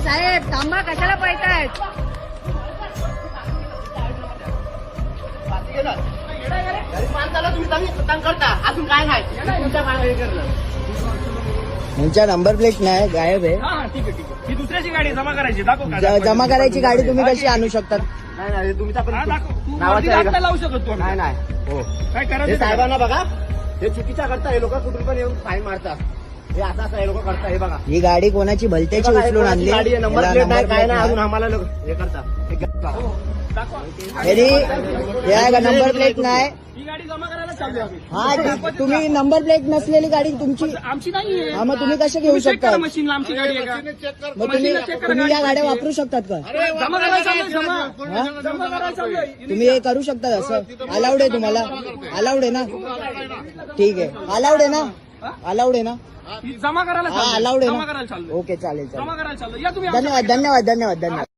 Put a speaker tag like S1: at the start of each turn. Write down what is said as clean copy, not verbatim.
S1: साहेब थांबा, कशाला पळतायत?
S2: अजून काय नाही
S3: तुमच्या नंबर प्लेट नाही, गायब आहे.
S4: ठीक आहे ठीक आहे. ही दुसऱ्याची गाडी जमा करायची, दाखव
S3: जमा करायची गाडी तुम्ही कशी आणू शकतात?
S2: नाही तुमच्या
S4: नावाचं हात नाही लावू शकत तू.
S2: नाही हो
S4: काय
S2: हे
S4: करायचं
S2: साहेबांना बघा, हे चुकीच्या करता हे लोक कुठून पण येऊन फाईन मारतात. हे असं हे लोक करतात. हे बघा
S3: ही गाडी कोणाची भलत्याची उचलून आणली,
S2: गाडी आहे, नंबर
S3: याला
S2: प्लेट नाही
S3: number
S2: काय
S3: plate
S2: नाही, अजून
S3: नाही.
S2: आम्हाला हे करतात.
S3: तरी या नंबर प्लेट नाही.
S4: ही गाडी जमा करायला चालू आहे.
S3: हा तुम्ही नंबर प्लेट नसलेली गाडी तुमची,
S4: आमची नाही.
S3: हा मग तुम्ही कसे घेऊ शकता?
S4: मशीनला आमची गाडी आहे का?
S3: मग तुम्ही या गाड्या वापरू शकतात का?
S4: जमा करायला चालू आहे, जमा.
S3: हा?
S4: जमा करायला चालू आहे.
S3: तुम्ही हे करू शकता असं? अलाउड आहे तुम्हाला? अलाउड आहे ना? ठीक आहे, अलाउड आहे ना? अलाउड आहे ना?
S4: ही जमा करायला
S3: हा
S4: चालू आहे.
S3: अलाउड आहे
S4: जमा
S3: ना?
S4: करायला चालू आहे.
S3: ओके चालेल
S4: जमा
S3: चालेल.
S4: करायला चालू आहे. या तुम्ही आमच्या
S3: धन्यवाद धन्यवाद धन्यवाद धन्यवाद.